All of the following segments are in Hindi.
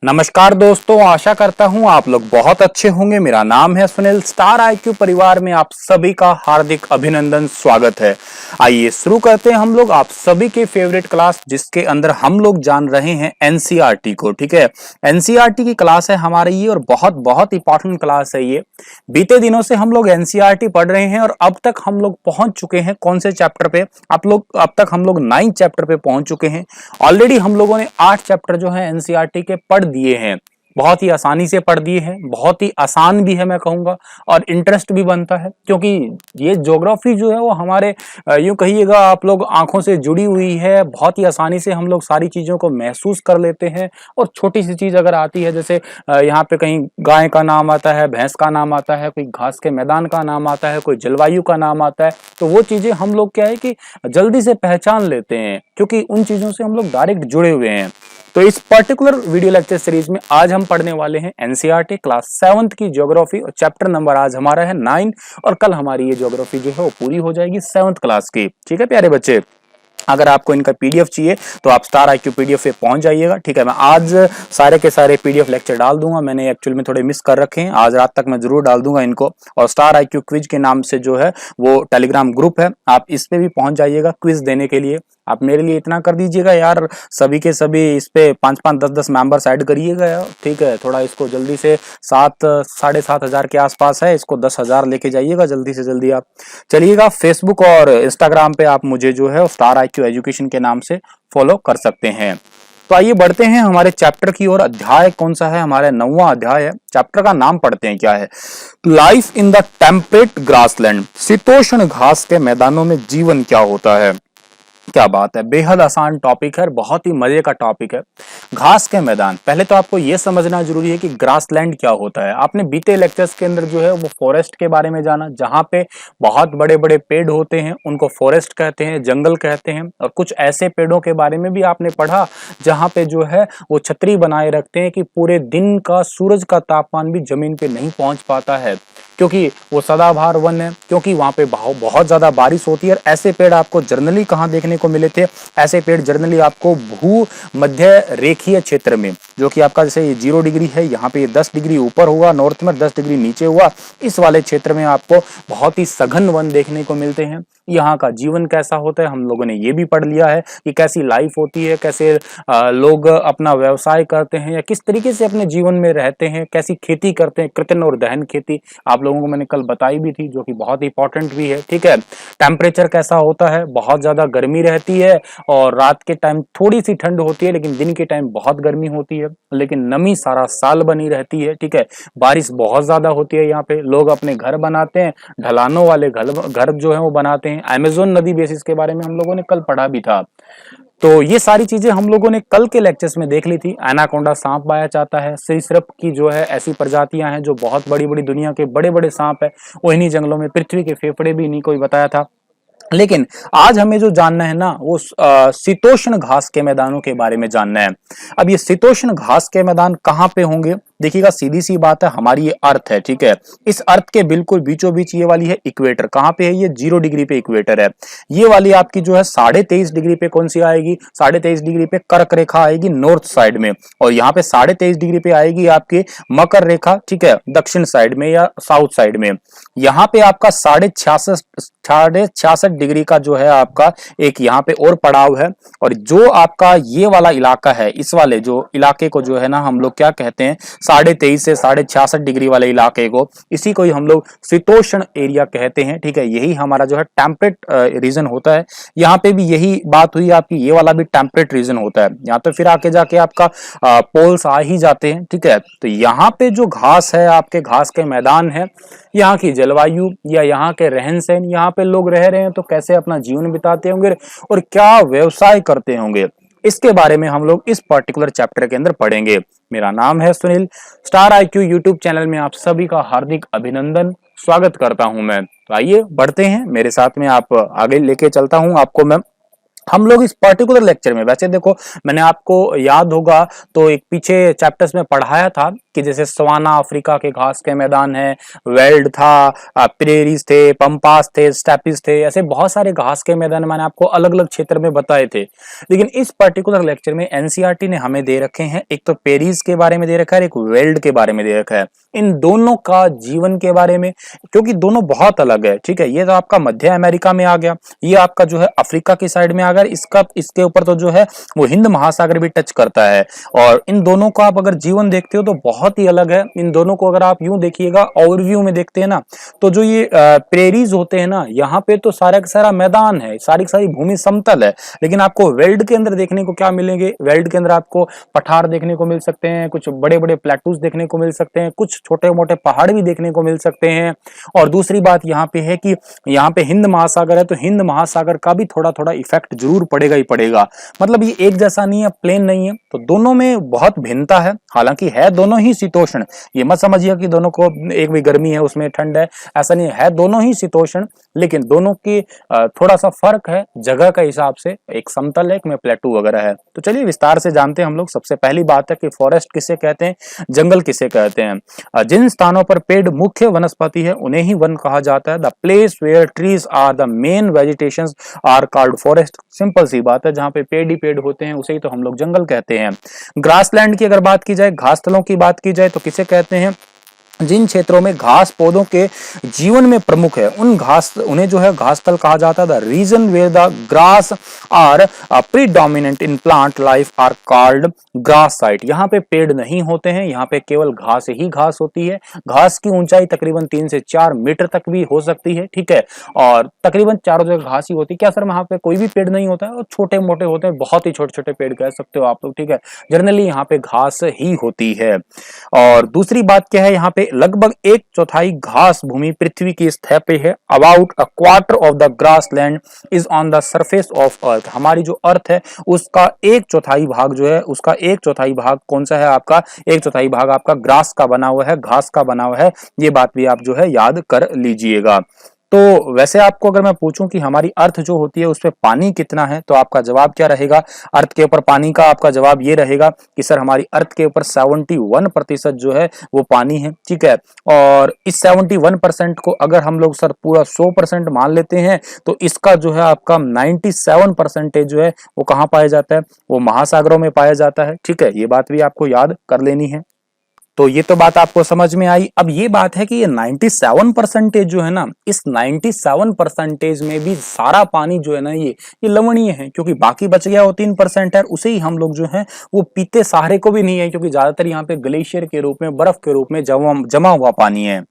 नमस्कार दोस्तों, आशा करता हूं आप लोग बहुत अच्छे होंगे। मेरा नाम है सुनील। स्टार आईक्यू परिवार में आप सभी का हार्दिक अभिनंदन, स्वागत है। आइए शुरू करते हैं हम लोग आप सभी के फेवरेट क्लास, जिसके अंदर हम लोग जान रहे हैं एनसीईआरटी को। ठीक है, एनसीईआरटी की क्लास है हमारी ये, और बहुत बहुत इंपॉर्टेंट क्लास है ये। बीते दिनों से हम लोग एनसीईआरटी पढ़ रहे हैं और अब तक हम लोग पहुंच चुके हैं कौन से चैप्टर पे? अब तक हम लोग 9 चैप्टर पे पहुंच चुके हैं। ऑलरेडी हम लोगों ने 8 चैप्टर जो है एनसीईआरटी के पढ़ दिए हैं। बहुत ही आसानी से पढ़ दिए हैं, बहुत ही आसान भी है मैं कहूंगा, और इंटरेस्ट भी बनता है, क्योंकि ये ज्योग्राफी जो है वो हमारे यूं कहिएगा आप लोग आंखों से जुड़ी हुई है। बहुत ही आसानी से हम लोग सारी चीजों को महसूस कर लेते हैं। और छोटी सी चीज अगर आती है, जैसे यहाँ पे कहीं गाय का नाम आता है, भैंस का नाम आता है, कोई घास के मैदान का नाम आता है, कोई जलवायु का नाम आता है, तो वो चीजें हम लोग क्या है कि जल्दी से पहचान लेते हैं, क्योंकि उन चीजों से हम लोग डायरेक्ट जुड़े हुए हैं। तो इस पर्टिकुलर वीडियो लेक्चर सीरीज में आज हम पढ़ने वाले हैं एनसीईआरटी क्लास 7th की ज्योग्राफी, और चैप्टर नंबर आज हमारा है 9, और कल हमारी ये ज्योग्राफी जो है वो पूरी हो जाएगी 7th क्लास की। ठीक है प्यारे बच्चे, अगर आपको इनका पीडीएफ चाहिए तो आप स्टार आईक्यू पीडीएफ पे पहुंच जाइएगा। ठीक है, मैं आज सारे के सारे पीडीएफ लेक्चर डाल दूंगा। मैंने एक्चुअल में थोड़े मिस कर रखे हैं, आज रात तक मैं जरूर डाल दूंगा इनको। और स्टार आईक्यू क्विज के नाम से जो है वो टेलीग्राम ग्रुप है, आप इस पे भी पहुंच जाइएगा क्विज देने के लिए। आप मेरे लिए इतना कर दीजिएगा यार, सभी के सभी इस पे 5-5, 10-10 मेंबर्स ऐड करिएगा यार। ठीक है, थोड़ा इसको जल्दी से 7-7,500 के आसपास है, इसको 10,000 लेके जाइएगा जल्दी से जल्दी। आप चलिएगा फेसबुक और इंस्टाग्राम पे आप मुझे जो है स्टार आईक्यू एजुकेशन के नाम से फॉलो कर सकते हैं। तो आइए बढ़ते हैं हमारे चैप्टर की ओर। अध्याय कौन सा है? हमारा 9वां अध्याय है। चैप्टर का नाम पढ़ते हैं, क्या है? Life in the temperate grassland. शीतोष्ण घास के मैदानों में जीवन क्या होता है। क्या बात है, बेहद आसान टॉपिक है, बहुत ही मजे का टॉपिक है। घास के मैदान, पहले तो आपको यह समझना जरूरी है कि ग्रासलैंड क्या होता है। आपने बीते लेक्चर्स के अंदर जो है वो फॉरेस्ट के बारे में जाना, जहां पे बहुत बड़े बड़े पेड़ होते हैं उनको फॉरेस्ट कहते हैं, जंगल कहते हैं। और कुछ ऐसे पेड़ों के बारे में भी आपने पढ़ा जहां पे जो है वो छतरी बनाए रखते हैं कि पूरे दिन का सूरज का तापमान भी जमीन पे नहीं पहुंच पाता है, क्योंकि वो सदाबहार वन है, क्योंकि वहां पे बहुत ज्यादा बारिश होती है। ऐसे पेड़ आपको जर्नली कहाँ देखने को मिले थे? ऐसे पेड़ जर्नली आपको भू मध्य रेखीय क्षेत्र में, जो कि आपका जैसे ये 0 डिग्री है, यहाँ पे 10 डिग्री ऊपर हुआ नॉर्थ में, 10 डिग्री नीचे हुआ, इस वाले क्षेत्र में आपको बहुत ही सघन वन देखने को मिलते हैं। यहाँ का जीवन कैसा होता है हम लोगों ने ये भी पढ़ लिया है कि कैसी लाइफ होती है, कैसे लोग अपना व्यवसाय करते हैं या किस तरीके से अपने जीवन में रहते हैं, कैसी खेती करते हैं, कृत्रिम और दहन खेती आप लोगों को मैंने कल बताई भी थी, जो कि बहुत इंपॉर्टेंट भी है। ठीक है, टेम्परेचर कैसा होता है? बहुत ज्यादा गर्मी रहती है और रात के टाइम थोड़ी सी ठंड होती है, लेकिन दिन के टाइम बहुत गर्मी होती है, लेकिन नमी सारा साल बनी रहती है। ठीक है, बारिश बहुत ज्यादा होती है। यहाँ पे लोग अपने घर बनाते हैं, ढलानों वाले घर जो है वो बनाते हैं। अमेज़न नदी बेसिस के बारे में हम लोगों ने कल पढ़ा भी था। तो ये सारी चीजें हम लोगों ने कल के लेक्चर्स में देख ली थी। एनाकोंडा सांप पाया जाता है, सरीसृप की जो है ऐसी प्रजातियां हैं जो बहुत बड़ी बड़ी दुनिया के बड़े बड़े सांप है, वो इन्हीं जंगलों में। पृथ्वी के फेफड़े भी इन्हीं को ही बताया था। लेकिन आज हमें जो जानना है ना, वो शीतोष्ण घास के मैदानों के बारे में जानना है। अब ये शीतोष्ण घास के मैदान कहाँ पे होंगे? देखिएगा, सीधी सी बात है, हमारी ये अर्थ है। ठीक है, इस अर्थ के बिल्कुल बीचों बीच ये वाली है इक्वेटर। कहाँ पे है ये? 0 डिग्री पे इक्वेटर है। ये वाली आपकी जो है 23.5 डिग्री पे कौन सी आएगी? 23.5 डिग्री पे कर्क रेखा आएगी नॉर्थ साइड में, और यहाँ पे 23.5 डिग्री पे आएगी आपकी मकर रेखा। ठीक है, दक्षिण साइड में या साउथ साइड में। यहाँ पे आपका 66.5 डिग्री का जो है आपका एक यहाँ पे और पड़ाव है। और जो आपका ये वाला इलाका है, इस वाले जो इलाके को जो है ना हम लोग क्या कहते हैं, 23.5 से 66.5 डिग्री वाले इलाके को, इसी को ही हम लोग शीतोष्ण एरिया कहते हैं। ठीक है, यही हमारा जो है टेम्परेट रीजन होता है। यहाँ पे भी यही बात हुई आपकी, ये वाला भी टेम्परेट रीजन होता है। यहाँ तो फिर आके जाके आपका पोल्स आ ही जाते हैं। ठीक है, तो यहाँ पे जो घास है, आपके घास के मैदान है, यहाँ की जलवायु या यहाँ के रहन सहन, यहाँ पे लोग रह रहे हैं तो कैसे अपना जीवन बिताते होंगे और क्या व्यवसाय करते होंगे, इसके बारे में हम लोग इस पर्टिकुलर चैप्टर के अंदर पढ़ेंगे। मेरा नाम है Sunil. Star IQ YouTube channel में आप सभी का हार्दिक अभिनंदन, स्वागत करता हूं मैं। तो आइए बढ़ते हैं, मेरे साथ में आप आगे लेके चलता हूं आपको मैं। हम लोग इस पर्टिकुलर लेक्चर में, वैसे देखो मैंने आपको याद होगा तो एक पीछे चैप्टर्स में पढ़ाया था कि जैसे सवाना अफ्रीका के घास के मैदान है, वेल्ड था, प्रेरीज थे, पंपास थे, स्टेपिस थे, ऐसे बहुत सारे घास के मैदान मैंने आपको अलग अलग क्षेत्र में बताए थे। लेकिन इस पर्टिकुलर लेक्चर में एनसीईआरटी ने हमें दे रखे हैं, एक तो पेरीज के बारे में दे रखा है, एक वेल्ड के बारे में दे रखा है, इन दोनों का जीवन के बारे में, क्योंकि दोनों बहुत अलग है। ठीक है, ये तो आपका मध्य अमेरिका में आ गया, ये आपका जो है अफ्रीका की साइड में आ गया, इसके ऊपर तो जो है वो हिंद महासागर भी टच करता है। और इन दोनों का आप अगर जीवन देखते हो तो बहुत ही अलग है। इन दोनों को अगर आप यूं देखिएगा, ओवरव्यू में देखते हैं ना, तो जो ये प्रेरीज होते हैं ना, यहाँ पे तो सारा का सारा मैदान है, सारी सारी भूमि समतल है। लेकिन आपको वेल्ड के अंदर देखने को क्या मिलेंगे, वेल्ड के अंदर आपको पठार देखने को मिल सकते हैं, कुछ बड़े बड़े प्लेटूज देखने को मिल सकते हैं, कुछ छोटे मोटे पहाड़ भी देखने को मिल सकते हैं। और दूसरी बात यहाँ पे है कि यहाँ पे हिंद महासागर है, तो हिंद महासागर का भी थोड़ा थोड़ा इफेक्ट जरूर पड़ेगा ही पड़ेगा। मतलब ये एक जैसा नहीं है, प्लेन नहीं है, तो दोनों में बहुत भिन्नता है। हालांकि है दोनों ही शीतोष्ण, ये मत समझिए कि दोनों को एक में गर्मी है उसमें ठंड है, ऐसा नहीं है दोनों ही शीतोष्ण। लेकिन दोनों की थोड़ा सा फर्क है जगह का हिसाब से, एक समतल है, एक में प्लेटू वगैरह है। तो चलिए विस्तार से जानते हैं हम लोग। सबसे पहली बात है कि फॉरेस्ट किसे कहते हैं, जंगल किसे कहते हैं। जिन स्थानों पर पेड़ मुख्य वनस्पति है उन्हें ही वन कहा जाता है। The place where trees are the main vegetations are called forest. Simple सी बात है, जहां पे पेड़ ही पेड़ होते हैं उसे ही तो हम लोग जंगल कहते हैं। ग्रासलैंड की अगर बात की जाए, घास तलों की बात की जाए, तो किसे कहते हैं, जिन क्षेत्रों में घास पौधों के जीवन में प्रमुख है उन्हें जो है घास तल कहा जाता है। The region where the grass are predominant in plant life are called grass site. यहाँ पे पेड़ नहीं होते हैं, यहाँ पे केवल घास ही घास होती है। घास की ऊंचाई तकरीबन 3 से 4 मीटर तक भी हो सकती है। ठीक है, और तकरीबन चारों जगह घास ही होती है। क्या सर वहां पे कोई भी पेड़ नहीं होता है? और छोटे मोटे होते हैं, बहुत ही छोटे छोटे पेड़ कह सकते हो आप लोग। ठीक है, जनरली यहाँ पे घास ही होती है। और दूसरी बात क्या है, यहाँ पे लगभग 1/4 घास भूमि पृथ्वी की सतह पे है। About a quarter of the grass land is on the surface of earth. हमारी जो अर्थ है उसका 1/4 भाग जो है, उसका 1/4 भाग कौन सा है आपका, 1/4 भाग आपका ग्रास का बना हुआ है, घास का बना हुआ है। ये बात भी आप जो है याद कर लीजिएगा। तो वैसे आपको अगर मैं पूछूं कि हमारी अर्थ जो होती है उस पे पानी कितना है, तो आपका जवाब क्या रहेगा? अर्थ के ऊपर पानी का आपका जवाब ये रहेगा कि सर हमारी अर्थ के ऊपर 71% जो है वो पानी है। ठीक है, और इस 71% को अगर हम लोग सर पूरा 100% मान लेते हैं, तो इसका जो है आपका 97% जो है वो कहाँ पाया जाता है, वो महासागरों में पाया जाता है। ठीक है, ये बात भी आपको याद कर लेनी है। तो ये तो बात आपको समझ में आई। अब ये बात है कि ये 97% जो है ना, इस 97% में भी सारा पानी जो है ना ये लवणीय है, क्योंकि बाकी बच गया वो 3% है, उसे ही हम लोग जो है वो पीते सहारे को भी नहीं है, क्योंकि ज्यादातर यहाँ पे ग्लेशियर के रूप में, बर्फ के रूप में जमा हुआ पानी है।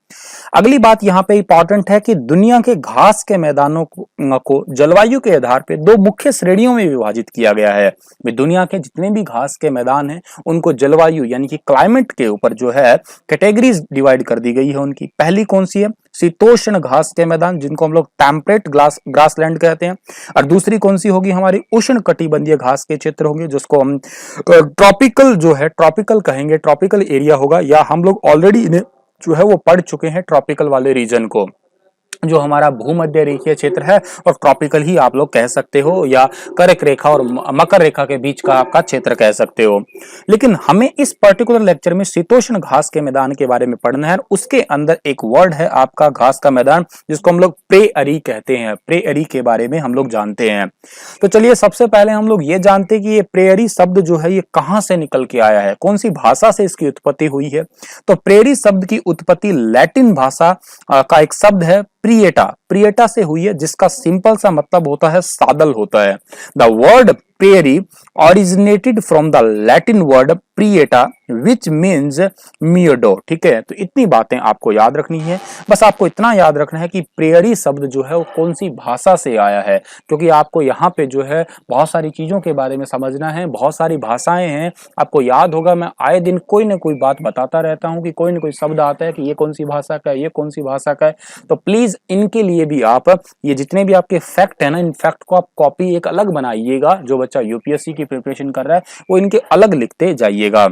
अगली बात यहाँ पे इंपॉर्टेंट है कि दुनिया के घास के मैदानों को जलवायु के आधार पे 2 मुख्य श्रेणियों में विभाजित किया गया है। दुनिया के जितने भी घास के मैदान हैं उनको जलवायु यानी कि क्लाइमेट के ऊपर जो है कैटेगरीज डिवाइड कर दी गई है उनकी। पहली कौन सी है? शीतोष्ण घास के मैदान, जिनको हम लोग टेम्परेट ग्रासलैंड कहते हैं। और दूसरी कौन सी होगी? हमारी उष्ण कटिबंधीय घास के क्षेत्र होंगे, जिसको हम ट्रॉपिकल जो है, ट्रॉपिकल कहेंगे, ट्रॉपिकल एरिया होगा, या हम लोग ऑलरेडी इन्हें जो है वो पढ़ चुके हैं ट्रॉपिकल वाले रीजन को, जो हमारा भूमध्य रेखीय क्षेत्र है, और ट्रॉपिकल ही आप लोग कह सकते हो, या कर्क रेखा और मकर रेखा के बीच का आपका क्षेत्र कह सकते हो। लेकिन हमें इस पर्टिकुलर लेक्चर में शीतोष्ण घास के मैदान के बारे में पढ़ना है। उसके अंदर एक वर्ड है आपका घास का मैदान, जिसको हम लोग प्रेअरी कहते हैं। प्रेअरी के बारे में हम लोग जानते हैं। तो चलिए सबसे पहले हम लोग ये जानते हैं कि ये प्रेअरी शब्द जो है ये कहां से निकल के आया है, कौन सी भाषा से इसकी उत्पत्ति हुई है। तो प्रेरी शब्द की उत्पत्ति लैटिन भाषा का एक शब्द है प्रिएटा, प्रिएटा से हुई है, जिसका सिंपल सा मतलब होता है सादल होता है। The word prairie originated from the Latin word prieta which means meadow। ठीक है, तो इतनी बातें आपको याद रखनी है। बस आपको इतना याद रखना है कि प्रेयरी शब्द जो है वो कौन सी भाषा से आया है, क्योंकि आपको यहाँ पे जो है बहुत सारी चीजों के बारे में समझना है, बहुत सारी भाषाएं हैं। आपको याद होगा मैं आए दिन कोई ना कोई बात बताता रहता हूँ कि कोई ना कोई शब्द आता है कि ये कौन सी भाषा का है, ये कौन सी भाषा का है। तो प्लीज इनके लिए भी आप ये जितने भी आपके फैक्ट है ना, इन फैक्ट को आप कॉपी एक अलग बनाइएगा। जो बच्चा यूपीएससी की प्रिपरेशन कर रहा है वो इनके अलग लिखते जाइएगा।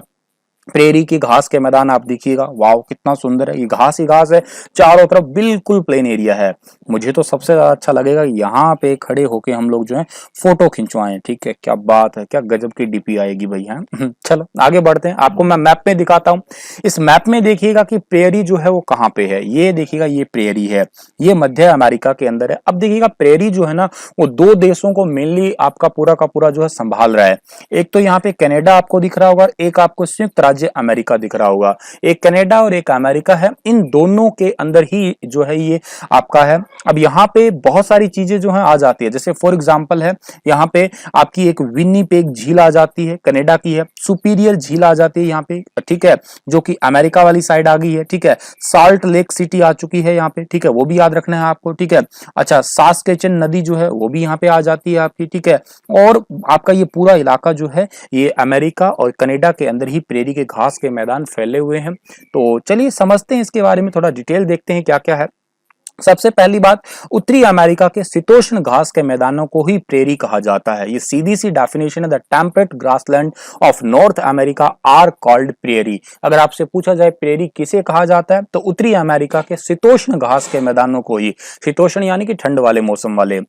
प्रेरी की घास के मैदान आप देखिएगा, वाव कितना सुंदर है, ये घास ही घास है, चारों तरफ बिल्कुल प्लेन एरिया है। मुझे तो सबसे ज्यादा अच्छा लगेगा यहाँ पे खड़े होके हम लोग जो है फोटो खिंचवाएं, ठीक है, क्या बात है, क्या गजब की डीपी आएगी भाई है। चलो आगे बढ़ते हैं, आपको मैं मैप में दिखाता हूँ। इस मैप में देखिएगा कि प्रेरी जो है वो कहाँ पे है, ये देखिएगा ये प्रेरी है, ये मध्य अमेरिका के अंदर है। अब देखिएगा प्रेरी जो है ना वो दो देशों को मेनली आपका पूरा का पूरा जो है संभाल रहा है। एक तो यहाँ पे कनाडा आपको दिख रहा होगा, एक आपको संयुक्त राज्य अमेरिका दिख रहा होगा, एक कनाडा और एक अमेरिका है, इन दोनों के अंदर ही जो है ये आपका है। अब यहाँ पे बहुत सारी चीजें जो है आ जाती है, जैसे फॉर एग्जांपल है यहाँ पे आपकी एक विन्नीपेग झील आ जाती है, कनाडा की है, सुपीरियर झील आ जाती है यहाँ पे, ठीक है, जो कि अमेरिका वाली साइड आ गई है, ठीक है, साल्ट लेक सिटी आ चुकी है यहाँ पे, ठीक है, वो भी याद रखना है आपको, ठीक है। अच्छा, सास्केचन नदी जो है वो भी यहाँ पे आ जाती है आपकी, ठीक है, और आपका ये पूरा इलाका जो है ये अमेरिका और कनाडा के अंदर ही प्रेरी के घास के मैदान फैले हुए हैं। तो चलिए समझते हैं इसके बारे में, थोड़ा डिटेल देखते हैं क्या क्या है। सबसे पहली बात, उत्तरी अमेरिका के शीतोष्ण घास के मैदानों को ही प्रेरी कहा जाता है। ये सीधी सी डेफिनेशन है, the temperate grassland of North America are called prairie. अगर आपसे पूछा जाए प्रेरी किसे कहा जाता है, तो उत्तरी अमेरिका के शीतोष्ण घास के मैदानों को ही, शीतोष्ण यानी कि ठंड वाले मौसम वाले,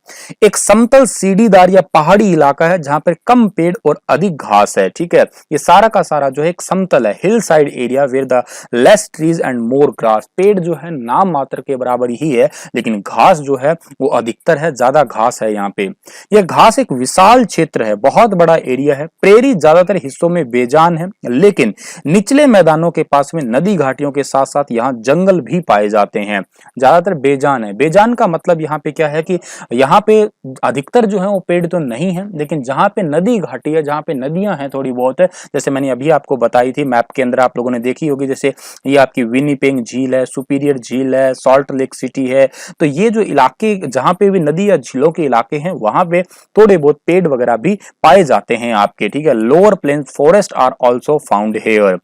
एक समतल सीढ़ीदार या पहाड़ी इलाका है जहां पर कम पेड़ और अधिक घास है, ठीक है। ये सारा का सारा जो है एक समतल है, hill side area where the less trees and more grass. पेड़ जो है नाम मात्र के बराबर ही है, लेकिन घास जो है वो अधिकतर है, ज्यादा घास है यहाँ पे। यह घास एक विशाल क्षेत्र है, बहुत बड़ा एरिया है। प्रेरी ज्यादातर हिस्सों में बेजान है, लेकिन निचले मैदानों के पास में नदी घाटियों के साथ साथ यहाँ जंगल भी पाए जाते हैं। ज्यादातर बेजान है, बेजान का मतलब यहाँ पे क्या है कि यहाँ पे अधिकतर जो है वो पेड़ तो नहीं है, लेकिन जहाँ पे नदी घाटी है, जहाँ पे नदियां हैं थोड़ी बहुत है, जैसे मैंने अभी आपको बताई थी मैप के अंदर आप लोगों ने देखी होगी, जैसे ये आपकी विनिपेग झील है, सुपीरियर झील है, सॉल्ट लेक सिटी है। तो ये जो इलाके जहां पे भी नदी या झीलों के इलाके हैं वहां पे थोड़े बहुत पेड़ वगैरह भी पाए जाते हैं आपके, ठीक है। Lower plains forest are also found here.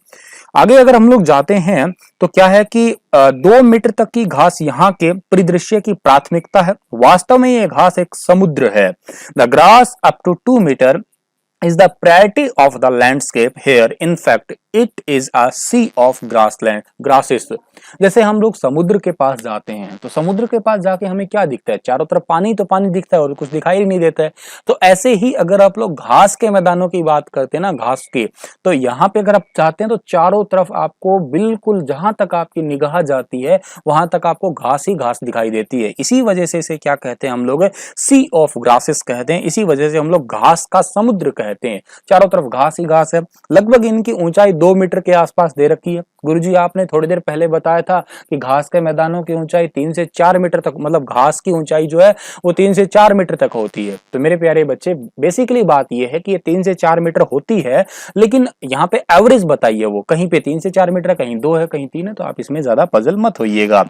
आगे अगर हम लोग जाते हैं तो क्या है कि 2 मीटर तक की घास यहाँ के परिदृश्य की प्राथमिकता है। वास्तव में ये घास एक समुद्र है। The grass up to 2 metre is the priority of the landscape here. In fact, it is a sea of grasses. जैसे हम लोग समुद्र के पास जाते हैं तो समुद्र के पास जाके हमें क्या दिखता है, चारों तरफ पानी तो पानी दिखता है और कुछ दिखाई ही नहीं देता है। तो ऐसे ही अगर आप लोग घास के मैदानों की बात करते हैं ना, घास के, तो यहाँ पे अगर आप चाहते हैं तो चारों तरफ आपको बिल्कुल जहां तक आपकी निगाह जाती है वहां तक आपको घास ही घास दिखाई देती है। इसी वजह से इसे क्या कहते हैं हम लोग, सी ऑफ ग्रासेस कहते हैं। इसी वजह से हम लोग घास का समुद्र कहते हैं। चारों तरफ घास ही घास है। लगभग इनकी ऊंचाई 2 मीटर के आसपास दे रखी है। गुरुजी आपने थोड़ी देर पहले बताया था कि घास के मैदानों की ऊंचाई 3 से 4 मीटर तक, मतलब घास की ऊंचाई जो है वो 3 से 4 मीटर तक होती है। तो मेरे प्यारे बच्चे, बेसिकली बात ये है कि ये 3 से 4 मीटर होती है, लेकिन यहाँ पे एवरेज बताइए, वो कहीं पे 3 से 4 मीटर, कहीं 2 है, कहीं 3 है। तो आप इसमें ज्यादा पजल मत होइएगा।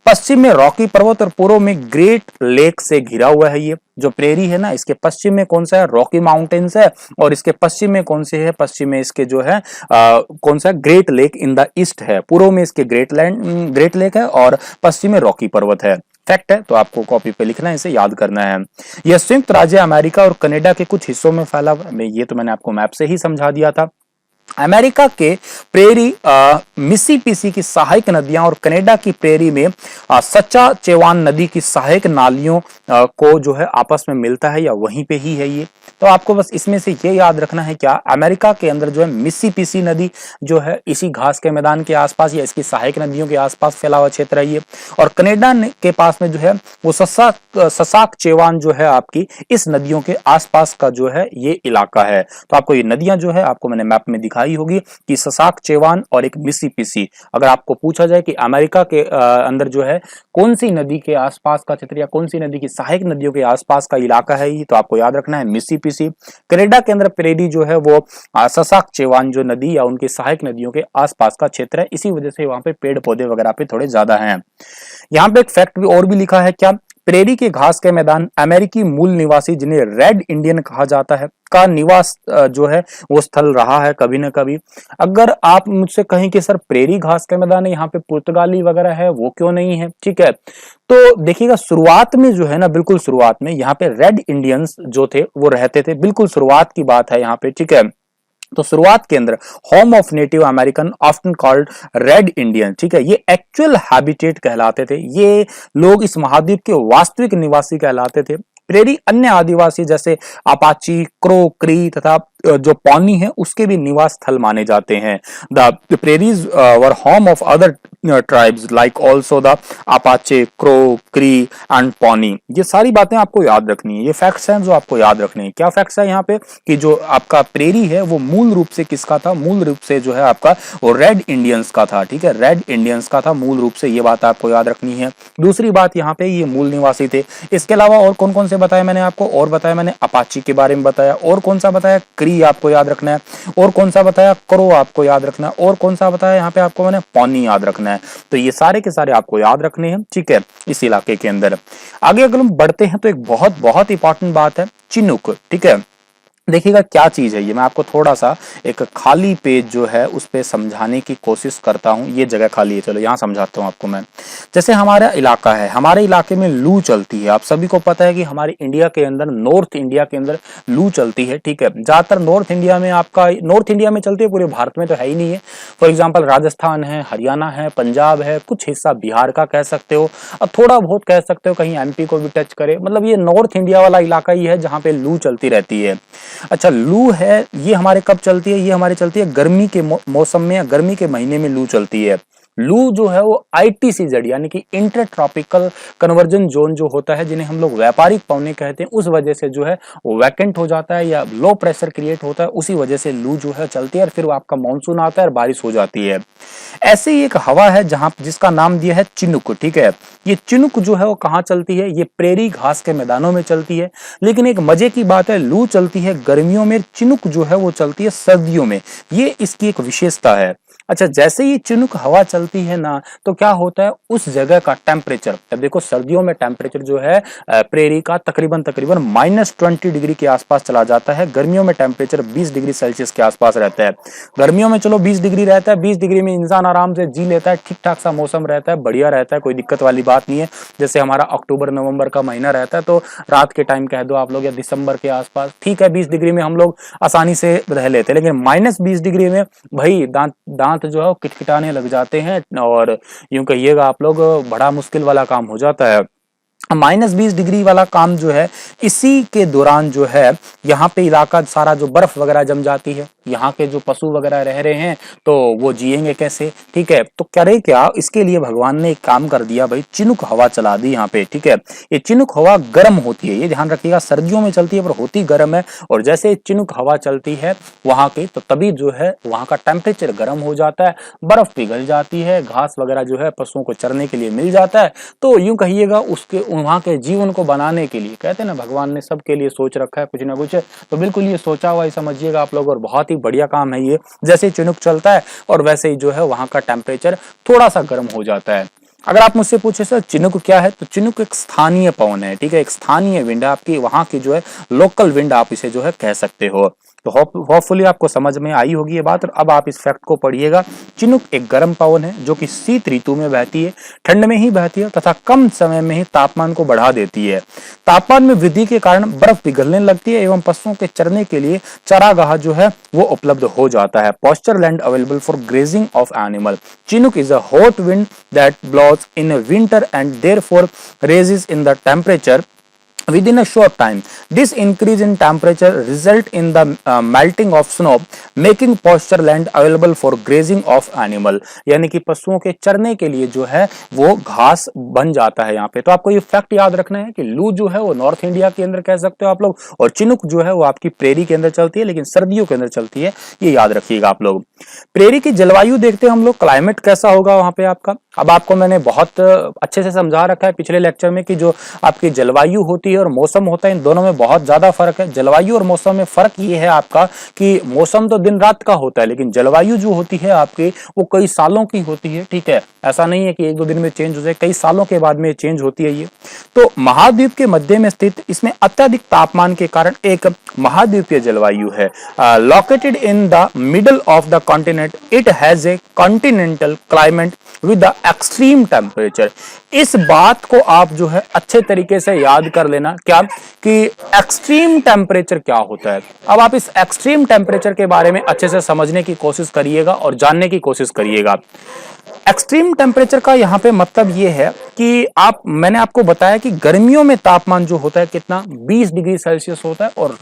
पश्चिम में रॉकी पर्वत और पूर्व में ग्रेट लेक से घिरा हुआ है। ये जो प्रेरी है ना, इसके पश्चिम में कौन सा है, रॉकी माउंटेन्स है, और इसके पश्चिम में कौन से है, पश्चिम में इसके जो है कौन सा, great lake in the east है। पूर्व में इसके ग्रेट लेक है और पश्चिम में रॉकी पर्वत है। फैक्ट है, तो आपको कॉपी पे लिखना है, इसे याद करना है। यह संयुक्त राज्य अमेरिका और कनाडा के कुछ हिस्सों में फैला हुआ है। ये तो मैंने आपको मैप से ही समझा दिया था। अमेरिका के प्रेरी मिसिसिपी की सहायक नदियां और कनाडा की प्रेरी में सचाचेवान नदी की सहायक नालियों को जो है आपस में मिलता है, या वहीं पे ही है ये। तो आपको बस इसमें से ये याद रखना है, क्या अमेरिका के अंदर जो है मिसिसिपी नदी जो है इसी घास के मैदान के आसपास या इसकी सहायक नदियों के आसपास फैला हुआ क्षेत्र है ये, और कनाडा के पास में जो है वो ससाकचेवान जो है आपकी इस नदियों के आसपास का जो है ये इलाका है। तो आपको ये नदियां जो है आपको मैंने मैप में दिखाई होगी कि ससाकचेवान और एक मिसिसिपी। अगर आपको पूछा जाए कि अमेरिका के अंदर जो है कौन सी नदी के आसपास का क्षेत्र या कौन सी नदी की सहायक नदियों के आसपास का इलाका है ये, तो आपको याद रखना है मिसिसिपी। कनाडा के अंदर प्रेरी जो है वो ससाकचेवान जो नदी या उनकी सहायक नदियों के आसपास का क्षेत्र है। इसी वजह से वहां पे पेड़ पौधे वगैरह पे थोड़े ज्यादा हैं। यहाँ पे एक फैक्ट भी और भी लिखा है, क्या प्रेरी के घास के मैदान अमेरिकी मूल निवासी, जिन्हें रेड इंडियन कहा जाता है, का निवास जो है वो स्थल रहा है कभी न कभी। अगर आप मुझसे कहें कि सर प्रेरी घास के मैदान है, यहाँ पे पुर्तगाली वगैरह है, वो क्यों नहीं है, ठीक है, तो देखिएगा शुरुआत में जो है ना, बिल्कुल शुरुआत में यहाँ पे रेड इंडियंस जो थे वो रहते थे, बिल्कुल शुरुआत की बात है यहाँ पे, ठीक है। तो शुरुआत के अंदर home of native American often called red Indian, ठीक है, ये एक्चुअल हैबिटेट कहलाते थे। ये लोग इस महाद्वीप के वास्तविक निवासी कहलाते थे। प्रेरी अन्य आदिवासी जैसे अपाची, क्रो, क्री तथा जो पौनी है उसके भी निवास स्थल माने जाते हैं। The prairies were home of other tribes like also the Apache, crow, क्री एंड पौनी। ये सारी बातें आपको याद रखनी है, ये फैक्ट्स हैं जो आपको याद रखने हैं। क्या फैक्ट्स है यहाँ पे कि जो आपका प्रेरी है वो मूल रूप से किसका था? मूल रूप से जो है आपका वो रेड इंडियंस का था, ठीक है, रेड इंडियंस का था मूल रूप से। ये बात आपको याद रखनी है। दूसरी बात यहाँ पे ये मूल निवासी थे। इसके अलावा और कौन कौन से बताया मैंने आपको? और बताया मैंने अपाची के बारे में बताया, और कौन सा बताया? क्री आपको याद रखना है, और कौन सा बताया? क्रो आपको याद रखना है, और कौन सा बताया यहाँ पे आपको मैंने? पौनी याद रखना है। तो ये सारे के सारे आपको याद रखने हैं, ठीक है, इस इलाके के अंदर। आगे अगर हम बढ़ते हैं तो एक बहुत बहुत इंपॉर्टेंट बात है चिनुक, ठीक है। देखिएगा क्या चीज है ये, मैं आपको थोड़ा सा एक खाली पेज जो है उस पे समझाने की कोशिश करता हूं। ये जगह खाली है, चलो यहां समझाता हूं आपको मैं। जैसे हमारा इलाका है, हमारे इलाके में लू चलती है। आप सभी को पता है कि हमारे इंडिया के अंदर, नॉर्थ इंडिया के अंदर लू चलती है, ठीक है। ज्यादातर नॉर्थ इंडिया में आपका, नॉर्थ इंडिया में चलती है, पूरे भारत में तो है ही नहीं है। फॉर एग्जाम्पल राजस्थान है, हरियाणा है, पंजाब है, कुछ हिस्सा बिहार का कह सकते हो, अब थोड़ा बहुत कह सकते हो कहीं एमपी को भी टच करे। मतलब ये नॉर्थ इंडिया वाला इलाका ही है जहां पे लू चलती रहती है। अच्छा, लू है ये हमारे कब चलती है? ये हमारी चलती है गर्मी के मौसम में, या गर्मी के महीने में लू चलती है। लू जो है वो ITCZ यानी कि इंटर ट्रॉपिकल कन्वर्जन जोन जो होता है, जिन्हें हम लोग व्यापारिक पवने कहते हैं, उस वजह से जो है वो वैकेंट हो जाता है या लो प्रेशर क्रिएट होता है, उसी वजह से लू जो है चलती है और फिर आपका मानसून आता है और बारिश हो जाती है। ऐसे ही एक हवा है जहां जिसका नाम दिया है चिनुक, ठीक है। ये चिनुक जो है वो कहाँ चलती है? ये प्रेरी घास के मैदानों में चलती है। लेकिन एक मजे की बात है, लू चलती है गर्मियों में, चिनुक जो है वो चलती है सर्दियों में। ये इसकी एक विशेषता है। अच्छा, जैसे ही चिनुक हवा चलती है ना, तो क्या होता है उस जगह का टेम्परेचर, अब देखो सर्दियों में टेम्परेचर जो है प्रेरी का तकरीबन -20 डिग्री के आसपास चला जाता है। गर्मियों में टेम्परेचर 20 डिग्री सेल्सियस के आसपास रहता है। गर्मियों में चलो 20 डिग्री रहता है, 20 डिग्री में इंसान आराम से जी लेता है, ठीक ठाक सा मौसम रहता है, बढ़िया रहता है, कोई दिक्कत वाली बात नहीं है। जैसे हमारा अक्टूबर नवंबर का महीना रहता है, तो रात के टाइम कह दो आप लोग, या दिसंबर के आसपास, ठीक है, 20 डिग्री में हम लोग आसानी से रह लेते हैं। लेकिन -20 डिग्री में भाई दांत जो है वो किटकिटाने लग जाते हैं, और यूं कहिएगा आप लोग बड़ा मुश्किल वाला काम हो जाता है। -20 डिग्री वाला काम जो है, इसी के दौरान जो है यहाँ पे इलाका सारा जो बर्फ वगैरह जम जाती है, यहाँ के जो पशु वगैरह रह रहे हैं तो वो जिएंगे कैसे, ठीक है। तो करे क्या, इसके लिए भगवान ने एक काम कर दिया भाई, चिनुक हवा चला दी यहाँ पे, ठीक है। ये चिनुक हवा गर्म होती है, ये ध्यान रखिएगा, सर्दियों में चलती है पर होती गर्म है। और जैसे चिनुक हवा चलती है वहां की, तो तभी जो है वहां का टेम्परेचर गर्म हो जाता है, बर्फ पिघल जाती है, घास वगैरह जो है पशुओं को चरने के लिए मिल जाता है। तो यूं कहिएगा उसके वहां के जीवन को बनाने के लिए, कहते हैं ना भगवान ने सबके लिए सोच रखा है कुछ ना कुछ, तो बिल्कुल ये सोचा हुआ ही समझिएगा आप लोग, और बहुत ही बढ़िया काम है ये। जैसे चिनुक चलता है और वैसे ही जो है वहां का टेम्परेचर थोड़ा सा गर्म हो जाता है। अगर आप मुझसे पूछे सर चिनुक क्या है, तो चिनुक एक स्थानीय पवन है, ठीक है, एक स्थानीय विंड, आपकी वहां की जो है लोकल विंड आप इसे जो है कह सकते हो। तो होपफुली आपको समझ में आई होगी ये बात। और अब आप इस फैक्ट को पढ़िएगा, चिनुक एक गर्म पवन है जो कि शीत ऋतु में बहती है, ठंड में ही बहती है तथा कम समय में ही तापमान को बढ़ा देती है। तापमान में वृद्धि के कारण बर्फ पिघलने लगती है एवं पशुओं के चरने के लिए चारागाह जो है वो उपलब्ध हो जाता है। Pasture land available for grazing of animal. Chinook is a hot wind that blows in winter and therefore raises in the temperature within a short time. This increase in temperature result in the melting of snow, making pasture land available for grazing of animal. यानी कि पशुओं के चरने के लिए जो है वो घास बन जाता है यहाँ पे। तो आपको ये फैक्ट याद रखना है कि लू जो है वो नॉर्थ इंडिया के अंदर कह सकते हो आप लोग, और चिनुक जो है वो आपकी प्रेरी के अंदर चलती है, लेकिन सर्दियों के अंदर चलती है, ये याद रखिएगा आप लोग। प्रेरी की जलवायु देखते हैं हम लोग, क्लाइमेट कैसा होगा वहां पे आपका। अब आपको मैंने बहुत अच्छे से समझा रखा है पिछले लेक्चर में कि जो आपकी जलवायु होती है और मौसम होता है, इन दोनों में बहुत ज्यादा फर्क है। जलवायु और मौसम में फर्क ये है आपका कि मौसम तो दिन रात का होता है, लेकिन जलवायु जो होती है आपकी वो कई सालों की होती है, ठीक है। ऐसा नहीं है कि एक दो दिन में चेंज हो जाए, कई सालों के बाद में चेंज होती है ये। तो महाद्वीप के मध्य में स्थित इसमें अत्यधिक तापमान के कारण एक महाद्वीपीय जलवायु है। Located in the middle of the continent, it has a continental climate with the extreme temperature. इस बात को आप जो है अच्छे तरीके से याद कर लेना, क्या कि एक्सट्रीम टेम्परेचर क्या होता है। अब आप इस एक्सट्रीम टेम्परेचर के बारे में अच्छे से समझने की कोशिश करिएगा और जानने की कोशिश करिएगा। एक्सट्रीम टेम्परेचर का यहाँ पे मतलब ये है कि मैंने आपको बताया कि गर्मियों में तापमान जो होता है कितना 20 डिग्री सेल्सियस होता है, और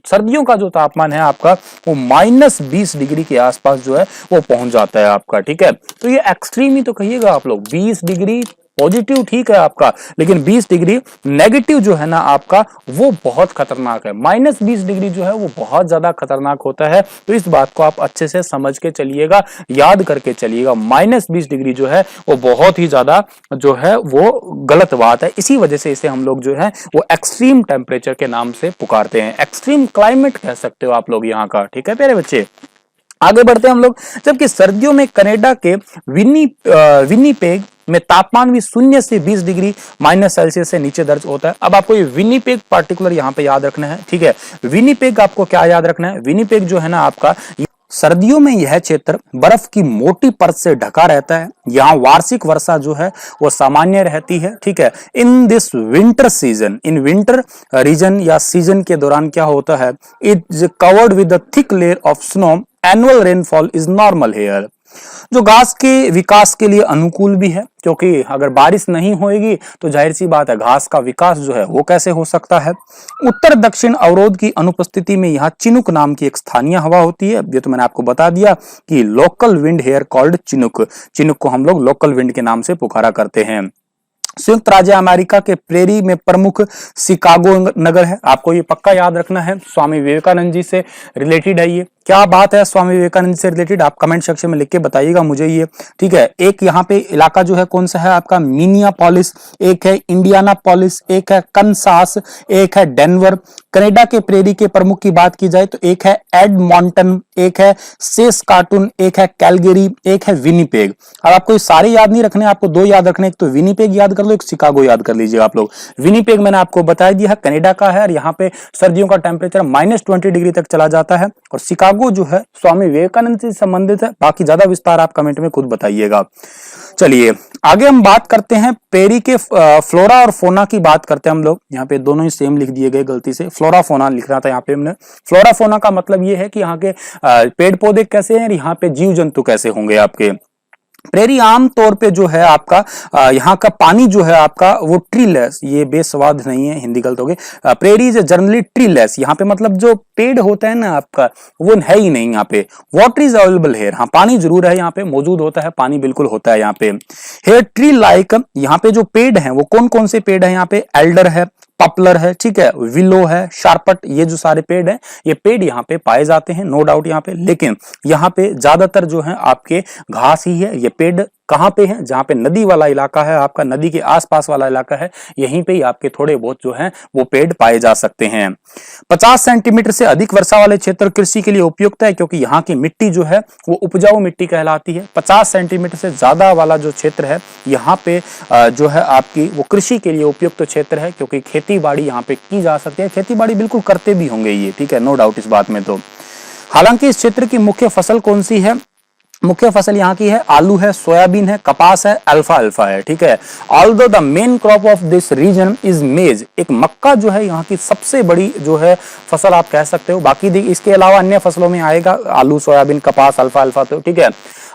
सर्दियों का जो तापमान है आपका वो -20 डिग्री के आसपास जो है वो पहुंच जाता है आपका। ठीक है, तो ये एक्सट्रीम ही तो कहिएगा आप लोग। 20 डिग्री पॉजिटिव ठीक है आपका, लेकिन 20 डिग्री नेगेटिव जो है ना आपका वो बहुत खतरनाक है। -20 डिग्री जो है वो बहुत ज्यादा खतरनाक होता है। तो इस बात को आप अच्छे से समझ के चलिएगा, याद करके चलिएगा। -20 डिग्री जो है वो बहुत ही ज्यादा जो है वो गलत बात है। इसी वजह से इसे हम लोग जो है वो एक्सट्रीम टेम्परेचर के नाम से पुकारते हैं। एक्सट्रीम क्लाइमेट कह सकते हो आप लोग यहाँ का। ठीक है प्यारे बच्चे, आगे बढ़ते हैं हम लोग। जबकि सर्दियों में कनाडा के विनीपेग में तापमान भी 0 से 20 डिग्री -सेल्सियस से नीचे दर्ज होता है। अब आपको ये विनीपेग पार्टिकुलर यहाँ पे याद रखना है। ठीक है, विनीपेग आपको क्या याद रखना है, विनीपेग जो है ना आपका, सर्दियों में यह क्षेत्र बर्फ की मोटी परत से ढका रहता है। यहाँ वार्षिक वर्षा जो है वो सामान्य रहती है। ठीक है, in this winter season, in winter region या सीजन के दौरान क्या होता है, it is covered with a thick layer of snow, annual rainfall is normal here. जो घास के विकास के लिए अनुकूल भी है, क्योंकि अगर बारिश नहीं होगी तो जाहिर सी बात है घास का विकास जो है वो कैसे हो सकता है। उत्तर दक्षिण अवरोध की अनुपस्थिति में यहाँ चिनुक नाम की एक स्थानीय हवा होती है। ये तो मैंने आपको बता दिया कि local wind here called chinook. Chinook को हम लोग लोकल विंड के नाम से पुकारा करते हैं। संयुक्त राज्य अमेरिका के प्रेरी में प्रमुख शिकागो नगर है। आपको ये पक्का याद रखना है, स्वामी विवेकानंद जी से रिलेटेड है ये। क्या बात है स्वामी विवेकानंद से रिलेटेड, आप कमेंट सेक्शन में लिख के बताइएगा मुझे ये। ठीक है, एक यहाँ पे इलाका जो है कौन सा है आपका, मिनियापोलिस, एक है इंडियानापोलिस, एक है कनसास, एक है डेनवर। कनाडा के प्रेरी के प्रमुख की बात की जाए तो एक है एडमॉन्टन, एक है सेस्काटून, एक है कैलगरी, एक है विनीपेग। अब आपको ये सारे याद नहीं रखने, आपको 2 याद रखने, एक तो विनीपेग याद कर लो, एक शिकागो याद कर लीजिए आप लोग। विनीपेग मैंने आपको बता दिया है कनाडा का है, और यहाँ पे सर्दियों का टेम्परेचर -20 डिग्री तक चला जाता है। और शिकागो जो है स्वामी विवेकानंद से संबंधित है। बाकी ज्यादा विस्तार आप कमेंट में खुद बताइएगा। चलिए आगे हम बात करते हैं प्रेरी के फ्लोरा और फोना की बात करते हैं हम लोग। यहाँ पे दोनों ही सेम लिख दिए गए, गलती से फ्लोरा फोना लिख रहा था यहाँ पे हमने। फ्लोरा फोना का मतलब ये है कि यहाँ के पेड़ पौधे कैसे हैं, यहाँ पे जीव जंतु कैसे होंगे आपके। प्रेरी आम तौर पे जो है आपका यहाँ का पानी जो है आपका वो ट्रीलेस, ये बेस्वाद नहीं है, हिंदी गलत हो गई। प्रेरी इज जनरली ट्रीलेस, यहाँ पे मतलब जो पेड़ होता है ना आपका वो है ही नहीं यहाँ पे। वाटर इज अवेलेबल हेयर, हाँ पानी जरूर है यहाँ पे, मौजूद होता है, पानी बिल्कुल होता है यहाँ पे। हेयर ट्री लाइक, यहाँ पे जो पेड़ हैं वो कौन कौन से पेड़ है यहाँ पे, एल्डर है, पॉपुलर है, ठीक है, विलो है, शार्पट, ये जो सारे पेड़ हैं ये पेड़ यहाँ पे पाए जाते हैं, नो डाउट यहाँ पे। लेकिन यहाँ पे ज्यादातर जो है आपके घास ही है। ये पेड़ कहाँ पे है, जहाँ पे नदी वाला इलाका है आपका, नदी के आसपास वाला इलाका है, यहीं पे ही आपके थोड़े बहुत जो है वो पेड़ पाए जा सकते हैं। 50 सेंटीमीटर से अधिक वर्षा वाले क्षेत्र कृषि के लिए उपयुक्त है, क्योंकि यहाँ की मिट्टी जो है वो उपजाऊ मिट्टी कहलाती है। 50 सेंटीमीटर से ज्यादा वाला जो क्षेत्र है यहाँ पे जो है आपकी वो कृषि के लिए उपयुक्त क्षेत्र है, क्योंकि खेती बाड़ी यहाँ पे की जा सकती है। खेती बाड़ी बिल्कुल करते भी होंगे ये, ठीक है, नो डाउट इस बात में। तो हालांकि इस क्षेत्र की मुख्य फसल कौन सी है, मुख्य फसल यहाँ की है आलू है, सोयाबीन है, कपास है, अल्फा है, ठीक है। Although the main crop of this region is maize, एक मक्का जो है यहाँ की सबसे बड़ी जो है फसल आप कह सकते हो। बाकी इसके अलावा अन्य फसलों में आएगा आलू, सोयाबीन, कपास, अल्फा, तो ठीक है।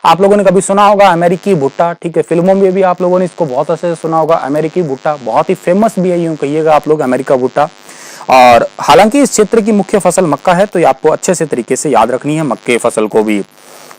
आप लोगों ने कभी सुना होगा अमेरिकी भुट्टा, ठीक है, फिल्मों में भी आप लोगों ने इसको बहुत अच्छे से सुना होगा। अमेरिकी भुट्टा बहुत ही फेमस भी है, यूं कहिएगा आप लोग, अमेरिका भुट्टा। और हालांकि इस क्षेत्र की मुख्य फसल मक्का है, तो ये आपको अच्छे से तरीके से याद रखनी है मक्के फसल को भी।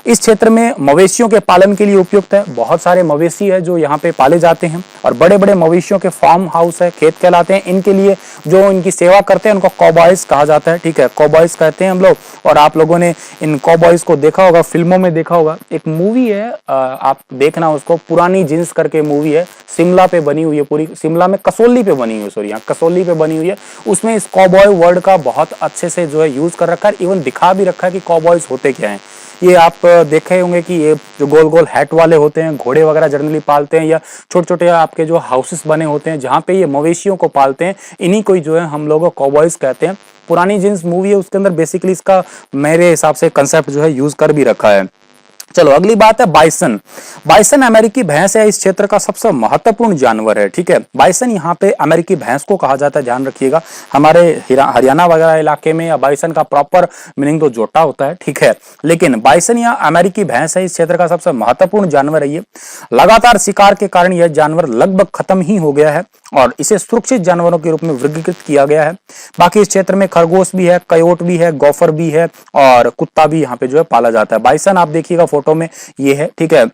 इस क्षेत्र में मवेशियों के पालन के लिए उपयुक्त है। बहुत सारे मवेशी है जो यहाँ पे पाले जाते हैं, और बड़े बड़े मवेशियों के फार्म हाउस है, खेत कहलाते हैं। इनके लिए जो इनकी सेवा करते हैं उनको कॉबॉयज कहा जाता है, ठीक है, कॉबॉयज कहते हैं हम लोग। और आप लोगों ने इन कॉबॉयज को देखा होगा, फिल्मों में देखा होगा। एक मूवी है, आप देखना उसको, पुरानी जींस करके मूवी है, शिमला पे बनी हुई है, पूरी शिमला में कसौली पे बनी हुई है, सॉरी यहाँ कसौली पे बनी हुई है। उसमें इस कॉबॉय वर्ड का बहुत अच्छे से जो है यूज कर रखा है, इवन दिखा भी रखा है कि कॉबॉयज होते क्या हैं। ये आप देखे होंगे कि ये जो गोल गोल हैट वाले होते हैं, घोड़े वगैरह जनरली पालते हैं, या छोटे छोटे आपके जो हाउसेस बने होते हैं जहाँ पे ये मवेशियों को पालते हैं, इन्हीं को जो है हम लोग कॉबॉयज कहते हैं। पुरानी जींस मूवी है, उसके अंदर बेसिकली इसका मेरे हिसाब से कंसेप्ट जो है यूज कर भी रखा है। चलो अगली बात है बाइसन। बाइसन अमेरिकी भैंस है, इस क्षेत्र का सबसे महत्वपूर्ण जानवर है। ठीक है, बाइसन यहाँ पे अमेरिकी भैंस को कहा जाता है, ध्यान रखिएगा। हमारे हरियाणा वगैरह इलाके में या बाइसन का प्रॉपर मीनिंग तो जोटा होता है, ठीक है, लेकिन बाइसन या अमेरिकी भैंस है, इस क्षेत्र का सबसे महत्वपूर्ण जानवर है ये। लगातार शिकार के कारण यह जानवर लगभग खत्म ही हो गया है और इसे सुरक्षित जानवरों के रूप में वर्गीकृत किया गया है। बाकी इस क्षेत्र में खरगोश भी है, कयोट भी है, गौफर भी है और कुत्ता भी यहाँ पे जो है पाला जाता है। बाइसन आप देखिएगा फोटो में ये है, ठीक है।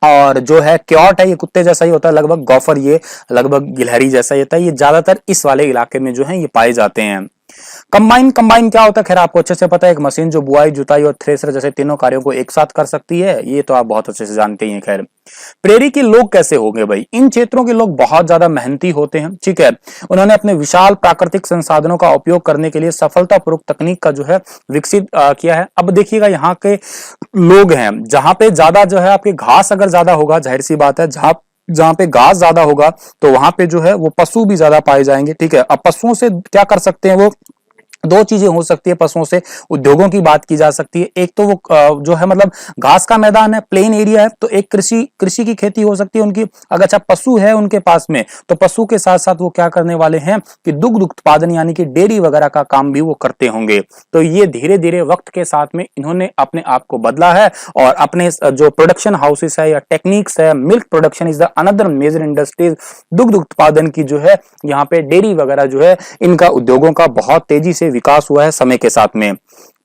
और जो है क्योट है, ये कुत्ते जैसा ही होता है लगभग। गौफर ये लगभग गिलहरी जैसा ही होता है। ये ज्यादातर इस वाले इलाके में जो है ये पाए जाते हैं। कंबाइन, कंबाइन क्या होता है खैर आपको अच्छे से पता है, एक मशीन जो बुआई, जुताई और थ्रेसर जैसे तीनों कार्यों को एक साथ कर सकती है, ये तो आप बहुत अच्छे से जानते ही हैं। खैर प्रेरी के लोग कैसे होंगे भाई? इन क्षेत्रों के लोग बहुत ज्यादा मेहनती होते हैं, ठीक है। उन्होंने अपने विशाल प्राकृतिक संसाधनों का उपयोग करने के लिए सफलतापूर्वक तकनीक का जो है विकसित किया है। अब देखिएगा यहाँ के लोग हैं, जहां पे ज्यादा जो है आपके घास अगर ज्यादा होगा, जाहिर सी बात है, जहां पे घास ज्यादा होगा तो वहां पे जो है वो पशु भी ज्यादा पाए जाएंगे, ठीक है। अब पशुओं से क्या कर सकते हैं वो, दो चीजें हो सकती है पशुओं से। उद्योगों की बात की जा सकती है, एक तो वो जो है मतलब घास का मैदान है, प्लेन एरिया है, तो एक कृषि की खेती हो सकती है उनकी। अगर अच्छा पशु है उनके पास में, तो पशु के साथ साथ वो क्या करने वाले हैं कि दुग्ध उत्पादन यानी कि डेयरी वगैरह का काम भी वो करते होंगे। तो ये धीरे धीरे वक्त के साथ में इन्होंने अपने आप को बदला है और अपने जो प्रोडक्शन हाउसेस है या टेक्निक्स है, milk production is the another major industries, दुग्ध उत्पादन की जो है यहाँ पे डेयरी वगैरह जो है, इनका उद्योगों का बहुत तेजी से विकास हुआ है समय के साथ में।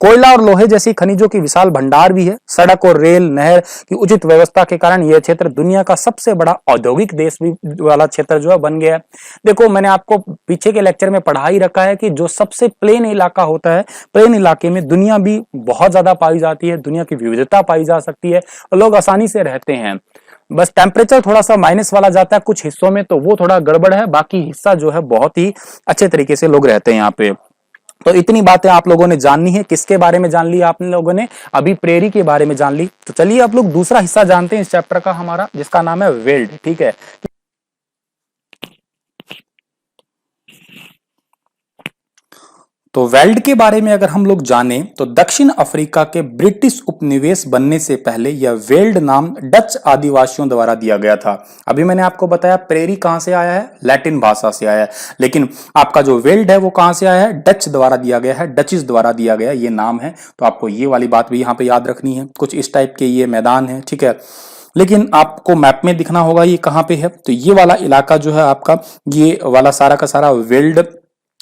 कोयला और लोहे जैसी खनिजों की विशाल भंडार भी है। सड़क और रेल नहर की उचित व्यवस्था के कारण यह क्षेत्र दुनिया का सबसे बड़ा औद्योगिक देश भी वाला क्षेत्र जो है बन गया है। देखो मैंने आपको पीछे के लेक्चर में पढ़ा ही रखा है कि जो सबसे प्लेन इलाका होता है, प्लेन इलाके में दुनिया भी बहुत ज्यादा पाई जाती है, दुनिया की विविधता पाई जा सकती है और लोग आसानी से रहते हैं। बस टेम्परेचर थोड़ा सा माइनस वाला जाता है कुछ हिस्सों में, तो वो थोड़ा गड़बड़ है, बाकी हिस्सा जो है बहुत ही अच्छे तरीके से लोग रहते हैं यहाँ पे। तो इतनी बातें आप लोगों ने जाननी है। किसके बारे में जान ली आपने लोगों ने? अभी प्रेरी के बारे में जान ली। तो चलिए आप लोग दूसरा हिस्सा जानते हैं इस चैप्टर का हमारा, जिसका नाम है वेल्ड, ठीक है। तो वेल्ड के बारे में अगर हम लोग जाने तो दक्षिण अफ्रीका के ब्रिटिश उपनिवेश बनने से पहले यह वेल्ड नाम डच आदिवासियों द्वारा दिया गया था। अभी मैंने आपको बताया प्रेरी कहां से आया है, लैटिन भाषा से आया है, लेकिन आपका जो वेल्ड है वो कहां से आया है, डच द्वारा दिया गया है, डचिस द्वारा दिया गया ये नाम है। तो आपको ये वाली बात भी यहाँ पे याद रखनी है। कुछ इस टाइप के ये मैदान है, ठीक है, लेकिन आपको मैप में दिखना होगा ये कहाँ पे है। तो ये वाला इलाका जो है आपका, ये वाला सारा का सारा वेल्ड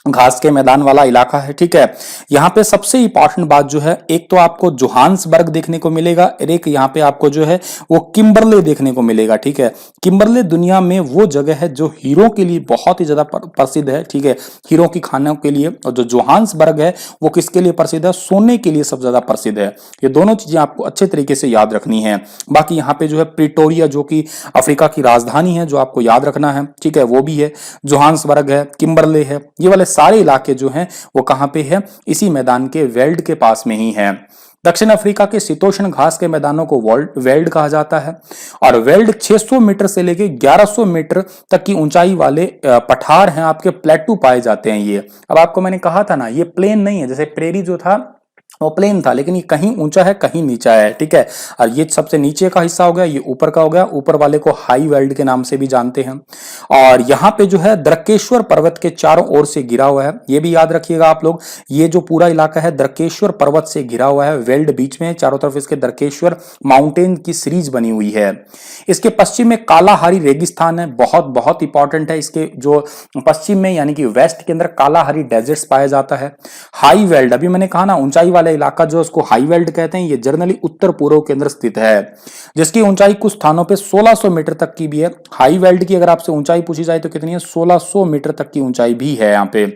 घास के मैदान वाला इलाका है, ठीक है। यहाँ पे सबसे इंपॉर्टेंट बात जो है, एक तो आपको जोहान्सबर्ग देखने को मिलेगा और एक यहाँ पे आपको जो है वो किम्बरले देखने को मिलेगा, ठीक है। किम्बरले दुनिया में वो जगह है जो हीरो के लिए बहुत ही ज्यादा प्रसिद्ध है, ठीक है, हीरो की खानों के लिए। और जो जोहान्सबर्ग है वो किसके लिए प्रसिद्ध है, सोने के लिए सबसे ज्यादा प्रसिद्ध है। ये दोनों चीजें आपको अच्छे तरीके से याद रखनी है। बाकी यहाँ पे जो है प्रिटोरिया जो कि अफ्रीका की राजधानी है, जो आपको याद रखना है, ठीक है, वो भी है। जोहान्सबर्ग है, किम्बरले है, ये वाले सारे इलाके जो हैं वो कहां पे है, इसी मैदान के वेल्ड के पास में ही है। दक्षिण अफ्रीका के शीतोष्ण घास के मैदानों को वेल्ड कहा जाता है और वेल्ड 600 मीटर से लेके 1100 मीटर तक की ऊंचाई वाले पठार हैं, आपके प्लेटू पाए जाते हैं ये। अब आपको मैंने कहा था ना ये प्लेन नहीं है, जैसे प्रेरी जो था वो प्लेन था, लेकिन ये कहीं ऊंचा है कहीं नीचा है, ठीक है। और ये सबसे नीचे का हिस्सा हो गया, ये ऊपर का हो गया, ऊपर वाले को हाई वेल्ड के नाम से भी जानते हैं। और यहाँ पे जो है द्रकेश्वर पर्वत के चारों ओर से घिरा हुआ है, ये भी याद रखिएगा आप लोग। ये जो पूरा इलाका है द्रकेश्वर पर्वत से घिरा हुआ है, वेल्ड बीच में है, चारों तरफ इसके द्रकेश्वर माउंटेन की सीरीज बनी हुई है। इसके पश्चिम में कालाहारी रेगिस्तान है, बहुत बहुत इंपॉर्टेंट है। इसके जो पश्चिम में यानी कि वेस्ट के अंदर कालाहारी डेजर्ट्स पाया जाता है। हाई वेल्ड, अभी मैंने कहा ना ऊंचाई वाला इलाका जो उसको हाई वेल्ड कहते हैं, ये जनरली उत्तर पूर्व के अंदर स्थित है, जिसकी ऊंचाई कुछ स्थानों पे 1600 मीटर तक की भी है। हाई वेल्ड की अगर आपसे ऊंचाई पूछी जाए तो कितनी है, 1600 मीटर तक की ऊंचाई भी है यहाँ पे।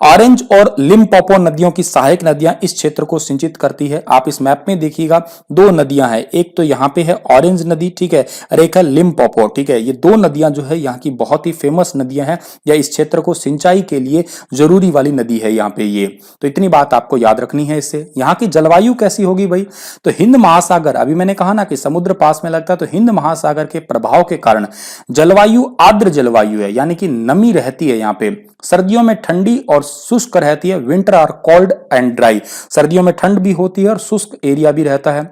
ऑरेंज और लिम्पोपो नदियों की सहायक नदियां इस क्षेत्र को सिंचित करती है। आप इस मैप में देखिएगा दो नदियां हैं, एक तो यहाँ पे है ऑरेंज नदी, ठीक है, और एक है लिम्पोपो, ठीक है। ये दो नदियां जो है यहाँ की बहुत ही फेमस नदियां हैं, या इस क्षेत्र को सिंचाई के लिए जरूरी वाली नदी है यहाँ पे ये। तो इतनी बात आपको याद रखनी है इससे। यहाँ की जलवायु कैसी होगी भाई, तो हिंद महासागर, अभी मैंने कहा ना कि समुद्र पास में लगता है, तो हिंद महासागर के प्रभाव के कारण जलवायु आर्द्र जलवायु है, यानी कि नमी रहती है यहाँ पे। सर्दियों में ठंडी और शुष्क रहती है, winter are cold and dry, सर्दियों में ठंड भी होती है और शुष्क एरिया भी रहता है।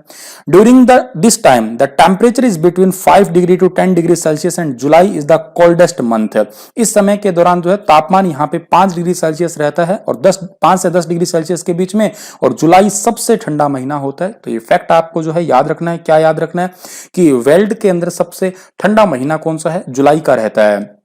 During this time the temperature is between 5 degree to 10 degree Celsius and July is the coldest month. इस समय के दौरान जो है तापमान यहाँ पे 5 डिग्री सेल्सियस रहता है और 5 से 10 डिग्री सेल्सियस के बीच में, और जुलाई सबसे ठंडा महीना होता है। तो ये फैक्ट आपको जो है याद रखना है। क्या याद रखना है कि वर्ल्ड के अंदर सबसे ठंडा महीना कौन सा है? जुलाई का रहता है।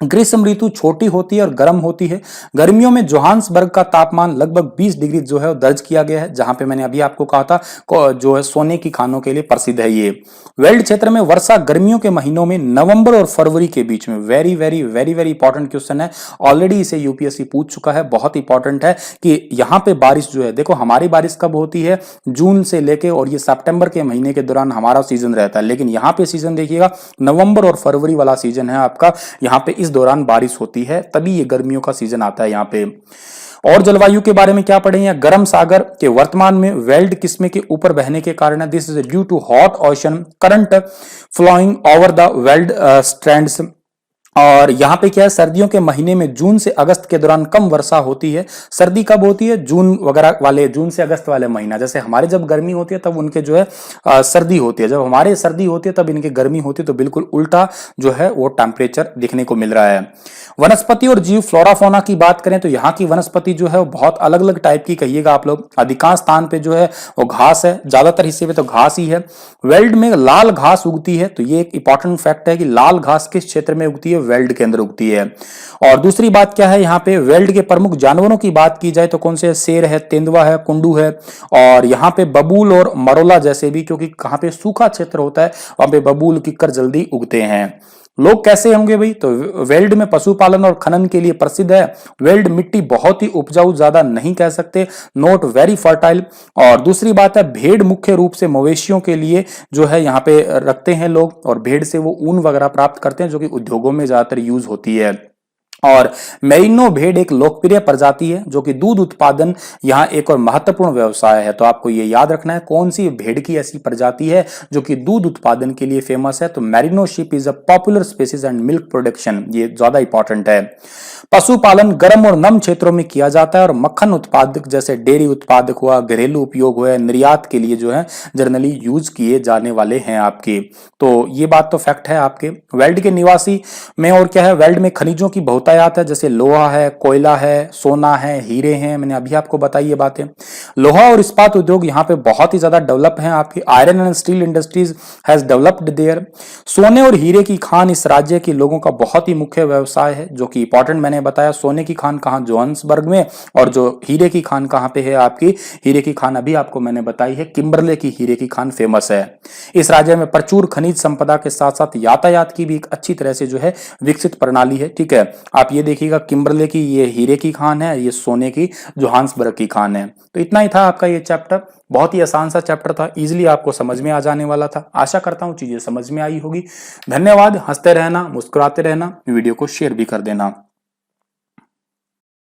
ग्रीष्म ऋतु छोटी होती है और गर्म होती है। गर्मियों में जोहान्सबर्ग का तापमान लगभग 20 डिग्री जो है दर्ज किया गया है, जहां पे मैंने अभी आपको कहा था जो है सोने की खानों के लिए प्रसिद्ध है ये। वेल्ड क्षेत्र में वर्षा गर्मियों के महीनों में नवंबर और फरवरी के बीच में। Very very very very important question है, ऑलरेडी इसे यूपीएससी पूछ चुका है। बहुत इंपॉर्टेंट है कि यहाँ पे बारिश जो है, देखो हमारी बारिश कब होती है? जून से लेके और ये सितंबर के महीने के दौरान हमारा सीजन रहता है, लेकिन यहाँ पे सीजन देखिएगा नवंबर और फरवरी वाला सीजन है आपका। यहाँ पे इस दौरान बारिश होती है, तभी ये गर्मियों का सीजन आता है यहाँ पे। और जलवायु के बारे में क्या पढ़ेंगे? गर्म सागर के वर्तमान में वेल्ड किस्में के ऊपर बहने के कारण है। This is due to hot ocean current flowing over the veld strands. और यहाँ पे क्या है, सर्दियों के महीने में जून से अगस्त के दौरान कम वर्षा होती है। सर्दी कब होती है? जून वगैरह वाले, जून से अगस्त वाले महीना। जैसे हमारे जब गर्मी होती है तब उनके जो है सर्दी होती है, जब हमारे सर्दी होती है तब इनके गर्मी होती है। तो बिल्कुल उल्टा जो है वो टेम्परेचर देखने को मिल रहा है। वनस्पति और जीव फ्लोरा फौना की बात करें तो यहाँ की वनस्पति जो है वो बहुत अलग अलग टाइप की कहिएगा आप लोग। अधिकांश स्थान पे जो है वो घास है, ज्यादातर हिस्से पे तो घास ही है। वेल्ड में लाल घास उगती है, तो ये एक इंपॉर्टेंट फैक्ट है कि लाल घास किस क्षेत्र में उगती है? वेल्ड के अंदर उगती है। और दूसरी बात क्या है, यहाँ पे वेल्ड के प्रमुख जानवरों की बात की जाए तो कौन से? शेर है, तेंदुआ है, कुंडू है। और यहाँ पे बबूल और मरोला जैसे भी, क्योंकि कहाँ पे सूखा क्षेत्र होता है वहां पे बबूल किक्कर जल्दी उगते हैं। लोग कैसे होंगे भाई? तो वेल्ड में पशुपालन और खनन के लिए प्रसिद्ध है। वेल्ड मिट्टी बहुत ही उपजाऊ, ज्यादा नहीं कह सकते, नॉट वेरी फर्टाइल। और दूसरी बात है, भेड़ मुख्य रूप से मवेशियों के लिए जो है यहाँ पे रखते हैं लोग, और भेड़ से वो ऊन वगैरह प्राप्त करते हैं जो कि उद्योगों में ज्यादातर यूज होती है। और मेरिनो भेड़ एक लोकप्रिय प्रजाति है जो कि दूध उत्पादन यहाँ एक और महत्वपूर्ण व्यवसाय है। तो आपको ये याद रखना है कौन सी भेड़ की ऐसी प्रजाति है जो कि दूध उत्पादन के लिए फेमस है। तो merino sheep is a popular species and milk production, ये ज्यादा इंपॉर्टेंट है। पशुपालन गर्म और नम क्षेत्रों में किया जाता है, और मक्खन उत्पादक जैसे डेयरी उत्पादक हुआ, घरेलू उपयोग हुआ, निर्यात के लिए जो है जनरली यूज किए जाने वाले हैं आपके। तो ये बात तो फैक्ट है आपके। वेल्ड के निवासी में और क्या है, वेल्ड में खनिजों की बहुतायत है, जैसे लोहा है, कोयला है, सोना है, हीरे हैं। मैंने अभी आपको बताई ये बातें। लोहा और इस्पात उद्योग यहाँ पे बहुत ही ज्यादा डेवलप है आपकी। Iron and steel industries has developed there. सोने और हीरे की खान इस राज्य के लोगों का बहुत ही मुख्य व्यवसाय है, जो कि इंपॉर्टेंट मैंने बताया। सोने की खान कहाँ? जोहान्सबर्ग में। और जो हीरे की खान कहाँ पे है आपकी? हीरे की खान अभी आपको मैंने बताई है, किम्बरले की हीरे की खान फेमस है। इस राज्य में प्रचुर खनिज संपदा के साथ साथ यातायात की भी एक अच्छी तरह से जो है विकसित प्रणाली है। ठीक है, आप ये देखिएगा, किम्बरले की ये हीरे की खान है, ये सोने की जोहान्सबर्ग की खान है। तो इतना ही था आपका ये चैप्टर। बहुत ही आसान सा चैप्टर था, इजीली आपको समझ में आ जाने वाला था। आशा करता हूँ चीजें समझ में आई होगी। धन्यवाद। हंसते रहना, मुस्कुराते रहना, वीडियो को शेयर भी कर देना।